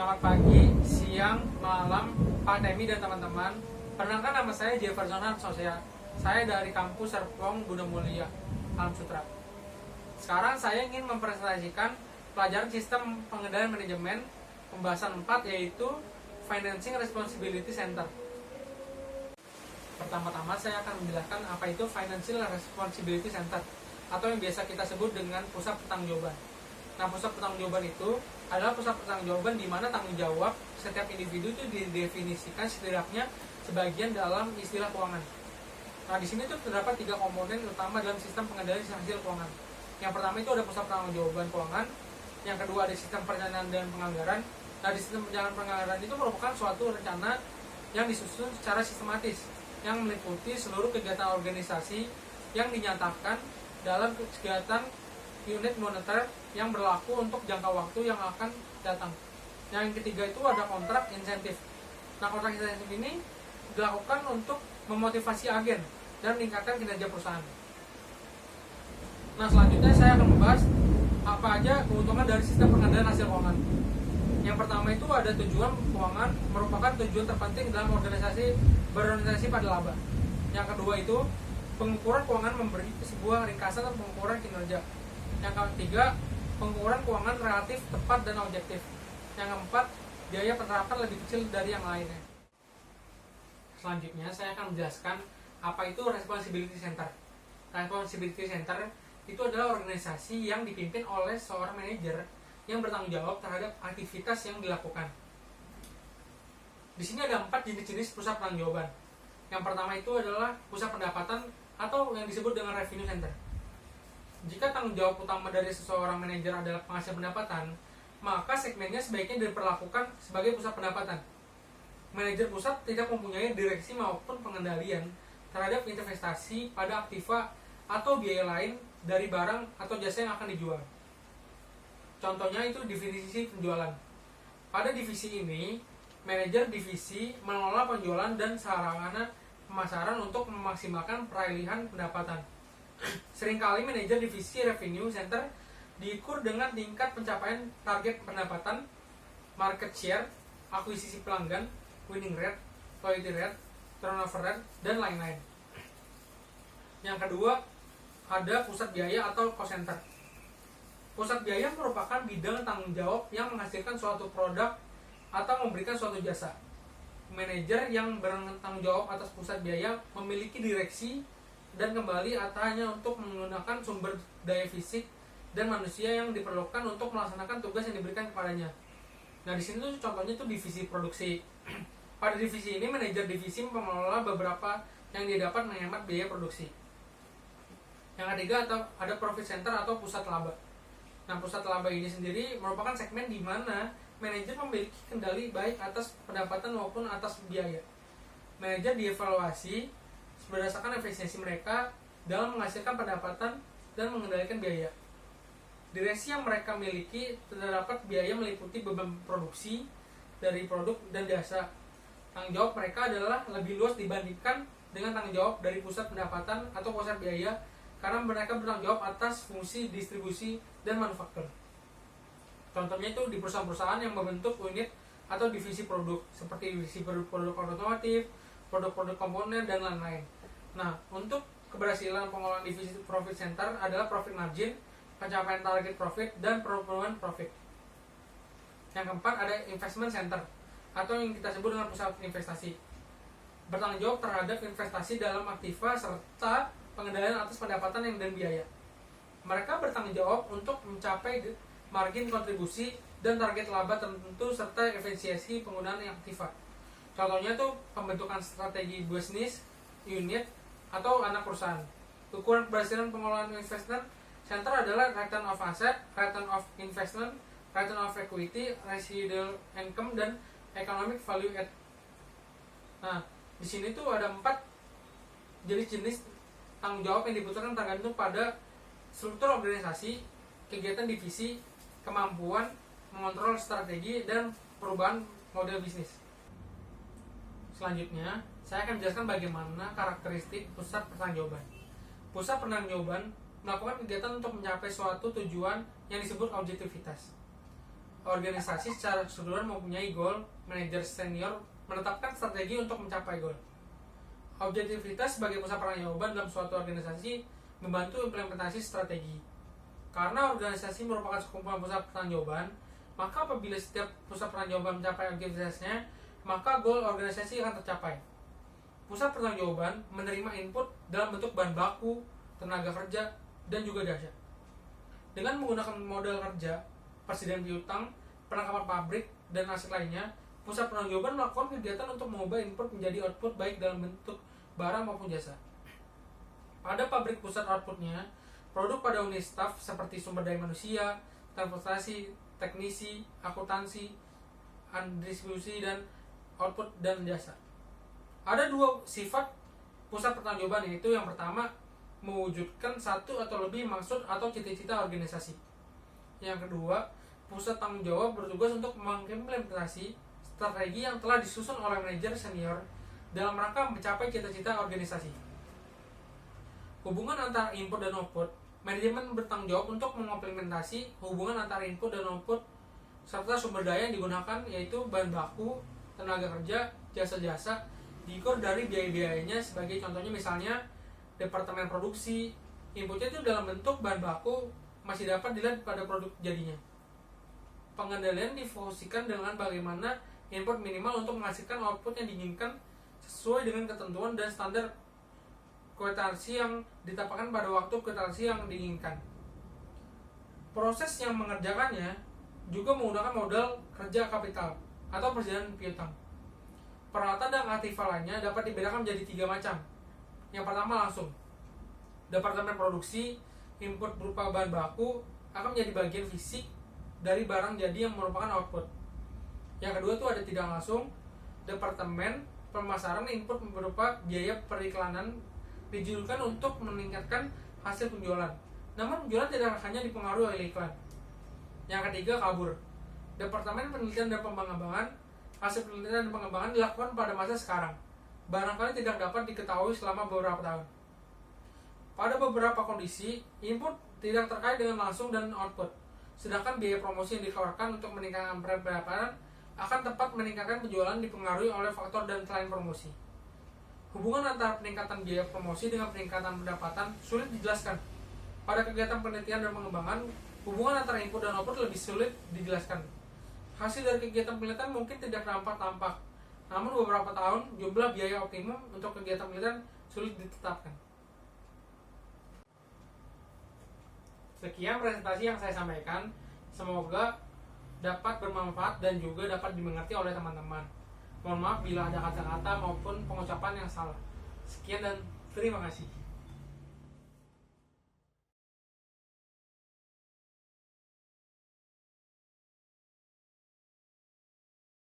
Selamat pagi, siang, malam, Pak Temi dan teman-teman. Perkenalkan, nama saya Jefferson Hansosia. Saya dari kampus Serpong Bunda Mulia, Alam Sutra. Sekarang saya ingin mempresentasikan pelajaran sistem pengendalian manajemen pembahasan 4, yaitu Financing Responsibility Center. Pertama-tama saya akan menjelaskan apa itu Financial Responsibility Center, atau yang biasa kita sebut dengan pusat pertanggungjawaban. Nah, pusat pertanggungjawaban itu adalah pusat pertanggungjawaban di mana tanggung jawab setiap individu itu didefinisikan setidaknya sebagian dalam istilah keuangan. Nah, di sini tuh terdapat 3 komponen utama dalam sistem pengendalian hasil keuangan. Yang pertama itu ada pusat pertanggungjawaban keuangan, yang kedua ada sistem perencanaan dan penganggaran. Nah, di sistem perencanaan penganggaran itu merupakan suatu rencana yang disusun secara sistematis, yang meliputi seluruh kegiatan organisasi yang dinyatakan dalam kegiatan unit moneter yang berlaku untuk jangka waktu yang akan datang. Yang ketiga itu ada kontrak insentif. Nah, kontrak insentif ini dilakukan untuk memotivasi agen dan meningkatkan kinerja perusahaan. Nah, selanjutnya saya akan membahas apa aja keuntungan dari sistem pengendalian hasil keuangan. Yang pertama itu ada tujuan keuangan, merupakan tujuan terpenting dalam berorganisasi pada laba. Yang kedua itu pengukuran keuangan, memberi sebuah ringkasan atau pengukuran kinerja. Yang ketiga, pengukuran keuangan relatif, tepat, dan objektif. Yang keempat, biaya penerapan lebih kecil dari yang lainnya. Selanjutnya, saya akan menjelaskan apa itu Responsibility Center. Responsibility Center itu adalah organisasi yang dipimpin oleh seorang manajer yang bertanggung jawab terhadap aktivitas yang dilakukan. Di sini ada 4 jenis pusat pertanggungjawaban. Yang pertama itu adalah pusat pendapatan atau yang disebut dengan Revenue Center. Jika tanggung jawab utama dari seseorang manajer adalah penghasil pendapatan, maka segmennya sebaiknya diperlakukan sebagai pusat pendapatan. Manajer pusat tidak mempunyai direksi maupun pengendalian terhadap investasi pada aktiva atau biaya lain dari barang atau jasa yang akan dijual. Contohnya itu divisi penjualan. Pada divisi ini, manajer divisi mengelola penjualan dan sarana pemasaran untuk memaksimalkan perolehan pendapatan. Seringkali manajer divisi Revenue Center diukur dengan tingkat pencapaian target pendapatan, market share, akuisisi pelanggan, winning rate, loyalty rate, turnover rate, dan lain-lain. Yang kedua, ada pusat biaya atau cost center. Pusat biaya merupakan bidang tanggung jawab yang menghasilkan suatu produk atau memberikan suatu jasa. Manajer yang bertanggung jawab atas pusat biaya memiliki direksi dan kembali hanya untuk menggunakan sumber daya fisik dan manusia yang diperlukan untuk melaksanakan tugas yang diberikan kepadanya. Nah, di sini tuh contohnya tuh divisi produksi. Pada divisi ini, manajer divisi mengelola beberapa yang didapat menghemat biaya produksi. Yang ketiga ada profit center atau pusat laba. Nah, pusat laba ini sendiri merupakan segmen di mana manajer memiliki kendali baik atas pendapatan maupun atas biaya. Manajer dievaluasi berdasarkan efisiensi mereka dalam menghasilkan pendapatan dan mengendalikan biaya. Direksi yang mereka miliki terdapat biaya meliputi beban produksi dari produk dan jasa. Tanggung jawab mereka adalah lebih luas dibandingkan dengan tanggung jawab dari pusat pendapatan atau pusat biaya, karena mereka bertanggung jawab atas fungsi distribusi dan manufaktur. Contohnya itu di perusahaan-perusahaan yang membentuk unit atau divisi produk, seperti divisi produk otomotif, produk-produk komponen, dan lain-lain. Nah, untuk keberhasilan pengelolaan divisi profit center adalah profit margin, pencapaian target profit, dan pertumbuhan profit. Yang keempat ada investment center, atau yang kita sebut dengan pusat investasi. Bertanggung jawab terhadap investasi dalam aktiva serta pengendalian atas pendapatan dan biaya. Mereka bertanggung jawab untuk mencapai margin kontribusi dan target laba tertentu serta efisiensi penggunaan aktiva. Contohnya tuh pembentukan strategi bisnis, unit, atau anak perusahaan. Ukuran keberhasilan pengelolaan investment center adalah return of asset, return of investment, return of equity, residual income, dan economic value add. Nah, di sini tuh ada 4 jenis tanggung jawab yang dibutuhkan tergantung pada struktur organisasi, kegiatan divisi, kemampuan mengontrol strategi, dan perubahan model bisnis. Selanjutnya, saya akan menjelaskan bagaimana karakteristik pusat pertanggungjawaban. Pusat pertanggungjawaban melakukan kegiatan untuk mencapai suatu tujuan yang disebut objektivitas. organisasi secara keseluruhan mempunyai goal, manajer senior menetapkan strategi untuk mencapai goal. Objektivitas sebagai pusat pertanggungjawaban dalam suatu organisasi membantu implementasi strategi. Karena organisasi merupakan sekumpulan pusat pertanggungjawaban, maka apabila setiap pusat pertanggungjawaban mencapai objektivitasnya, maka goal organisasi akan tercapai. Pusat pertanggungjawaban menerima input dalam bentuk bahan baku, tenaga kerja, dan juga jasa. Dengan menggunakan model kerja, persediaan piutang, penangkapan pabrik, dan aset lainnya, pusat pertanggungjawaban melakukan kegiatan untuk mengubah input menjadi output baik dalam bentuk barang maupun jasa. Pada pabrik pusat outputnya, produk pada unit staf seperti sumber daya manusia, transportasi, teknisi, akuntansi, distribusi, dan output dan jasa. Ada dua sifat pusat pertanggungjawaban, yaitu yang pertama, mewujudkan satu atau lebih maksud atau cita-cita organisasi. Yang kedua, pusat tanggung jawab bertugas untuk mengimplementasi strategi yang telah disusun oleh manajer senior dalam rangka mencapai cita-cita organisasi. Hubungan antara input dan output, manajemen bertanggung jawab untuk mengimplementasi hubungan antara input dan output serta sumber daya yang digunakan, yaitu bahan baku, tenaga kerja, jasa-jasa, diukur dari biaya-biayanya. Sebagai contohnya misalnya departemen produksi, inputnya itu dalam bentuk bahan baku masih dapat dilihat pada produk jadinya. Pengendalian difokuskan dengan bagaimana input minimal untuk menghasilkan output yang diinginkan sesuai dengan ketentuan dan standar kuitansi yang ditetapkan pada waktu kuitansi yang diinginkan. Proses yang mengerjakannya juga menggunakan modal kerja kapital atau persediaan piutang. Peralatan dan aktiva lainnya dapat dibedakan menjadi 3 macam. Yang pertama langsung. Departemen produksi, input berupa bahan baku akan menjadi bagian fisik dari barang jadi yang merupakan output. Yang kedua itu ada tidak langsung. Departemen pemasaran, input berupa biaya periklanan dijadikan untuk meningkatkan hasil penjualan. Namun penjualan tidak hanya dipengaruhi oleh iklan. Yang ketiga kabur. Departemen penelitian dan pengembangan, hasil penelitian dan pengembangan dilakukan pada masa sekarang, barangkali tidak dapat diketahui selama beberapa tahun. Pada beberapa kondisi, input tidak terkait dengan langsung dan output, sedangkan biaya promosi yang dikeluarkan untuk meningkatkan pendapatan akan tepat meningkatkan penjualan dipengaruhi oleh faktor dan selain promosi. Hubungan antara peningkatan biaya promosi dengan peningkatan pendapatan sulit dijelaskan. Pada kegiatan penelitian dan pengembangan, hubungan antara input dan output lebih sulit dijelaskan. Hasil dari kegiatan penelitian mungkin tidak tampak, namun beberapa tahun jumlah biaya optimum untuk kegiatan penelitian sulit ditetapkan. Sekian presentasi yang saya sampaikan, semoga dapat bermanfaat dan juga dapat dimengerti oleh teman-teman. Mohon maaf bila ada kata-kata maupun pengucapan yang salah. Sekian dan terima kasih.